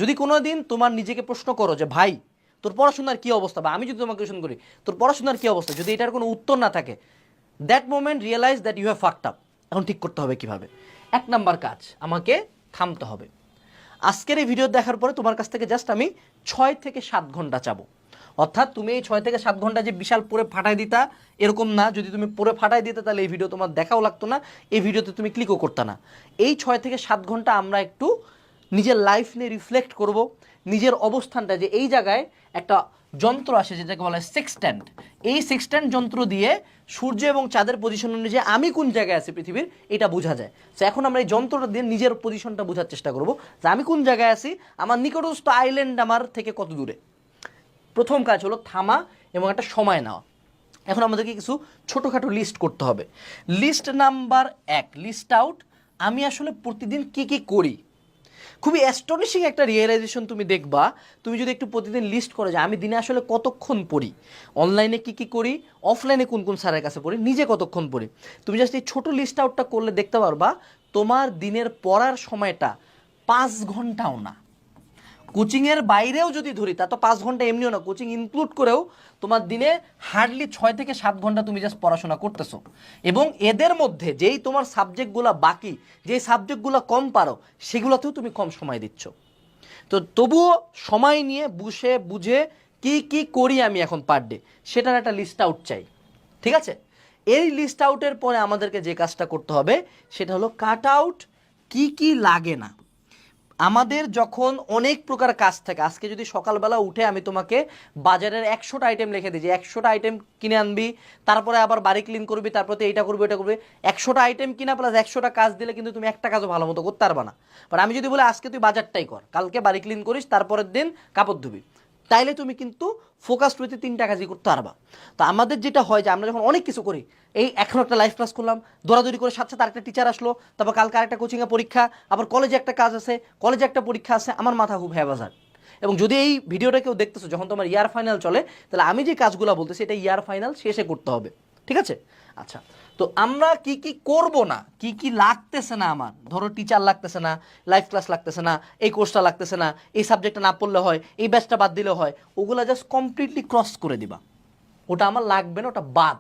যদি কোনো দিন তোমার নিজেকে প্রশ্ন করো যে ভাই তোর পড়াশোনার কী অবস্থা, বা আমি যদি তোমাকে কোয়েশন করি তোর পড়াশোনার কী অবস্থা, যদি এটার কোনো উত্তর না থাকে, that moment realise that you have fucked up. এখন ঠিক করতে হবে কিভাবে। 1 নাম্বার কাজ, আমাকে থামতে হবে। আজকের এই ভিডিও দেখার পরে তোমার কাছ থেকে জাস্ট আমি 6 থেকে 7 ঘন্টা চাবো। অর্থাৎ তুমি এই 6 থেকে 7 ঘন্টা যে বিশাল পরে ফাটাই দিতা এরকম না। যদি তুমি পরে ফাটাই দিতে তাহলে এই ভিডিও তোমার দেখাও লাগতো না, এই ভিডিওতে তুমি ক্লিকও করতে না। এই 6 থেকে 7 ঘন্টা আমরা একটু নিজের লাইফ নিয়ে রিফ্লেক্ট করব, নিজের অবস্থানটা, যে এই জায়গায় একটা যন্ত্র আসে যেটাকে বলা হয় সেক্সট্যান্ট। এই সেক্সট্যান্ট যন্ত্র দিয়ে সূর্য এবং চাঁদের পজিশন অনুযায়ী আমি কোন জায়গায় আছি পৃথিবীর এটা বোঝা যায়। তো এখন আমরা এই যন্ত্রটা দিয়ে নিজের পজিশনটা বোঝার চেষ্টা করব যে আমি কোন জায়গায় আছি, আমার নিকটস্থ আইল্যান্ড আমার থেকে কত দূরে। প্রথম কাজ হলো থামা এবং একটা সময় নেওয়া। এখন আমাদেরকে কিছু ছোটোখাটো লিস্ট করতে হবে। লিস্ট নাম্বার 1, লিস্ট আউট আমি আসলে প্রতিদিন কি কি করি। খুবই অ্যাস্টনিশিং একটা রিয়েলাইজেশন তুমি দেখবা, তুমি যদি একটু প্রতিদিন লিস্ট করো যে আমি দিনে আসলে কতক্ষণ পড়ি, অনলাইনে কি কি করি, অফলাইনে কোন কোন স্যারের কাছে পড়ি, নিজে কতক্ষণ পড়ি। তুমি জাস্ট এই ছোটো লিস্ট আউটটা করলে দেখতে পারবা তোমার দিনের পড়ার সময়টা 5 ঘন্টাও না। কোচিংয়ের বাইরেও যদি ধরি তা তো 5 ঘন্টা এমনিও না, কোচিং ইনক্লুড করেও তোমার দিনে হার্ডলি 6 থেকে 7 ঘন্টা তুমি জাস্ট পড়াশোনা করতেছো। এবং এদের মধ্যে যেই তোমার সাবজেক্টগুলো বাকি, যেই সাবজেক্টগুলো কম পারো সেগুলোতেও তুমি কম সময় দিচ্ছ। তো তবুও সময় নিয়ে বসে বুঝে কি কি করি আমি এখন পার ডে সেটার একটা লিস্ট আউট চাই। ঠিক আছে, এই লিস্ট আউটের পরে আমাদেরকে যে কাজটা করতে হবে সেটা হলো কাট আউট কি কি লাগে না। আমাদের যখন অনেক প্রকার কাজ থাকে, আজকে যদি সকালবেলা উঠে আমি তোমাকে বাজারের 100টা আইটেম লিখে দিই যে 100টা আইটেম কিনে আনবি, তারপরে আবার বাড়ি ক্লিন করবি, তারপরে এইটা করবি এটা করবি, 100টা আইটেম কিনা প্লাস 100টা কাজ দিলে কিন্তু তুমি একটা কাজও ভালো মতো করতে পারবা না। বাট আমি যদি বলি আজকে তুই বাজারটাই কর, কালকে বাড়ি ক্লিন করিস, তারপরের দিন কাপড় ধুবি, তাইলে তুমি কিন্তু ফোকাসড হইতে 3টা কাজই করতে পারবা। তো আমাদের যেটা হয় যে আমরা যখন অনেক কিছু করি, এই এখন একটা লাইভ ক্লাস করলাম, দৌড়াদৌড়ি করে সাথে সাথে আরেকটা টিচার আসলো, তারপর কালকে আরেকটা কোচিংয়ে পরীক্ষা, আবার কলেজে একটা কাজ আছে, কলেজে একটা পরীক্ষা আছে, আমার মাথা খুব হ্যাবাজার। এবং যদি এই ভিডিওটা কেউ দেখতেছো যখন তোমার ইয়ার ফাইনাল চলে, তাহলে আমি যে কাজগুলো বলতেছি এটা ইয়ার ফাইনাল শেষে করতে হবে। ঠিক আছে, আচ্ছা। তো আমরা কি কি করব না, কি কি লাগতেছে না, আমার ধরো টিচার লাগতেছে না, লাইভ ক্লাস লাগতেছে না, এই কোর্সটা লাগতেছে না, এই সাবজেক্টটা না পড়লে হয়, এই ব্যাচটা বাদ দিলে হয়, ওগুলা জাস্ট কমপ্লিটলি ক্রস করে দিবা। ওটা আমার লাগবে না, ওটা বাদ।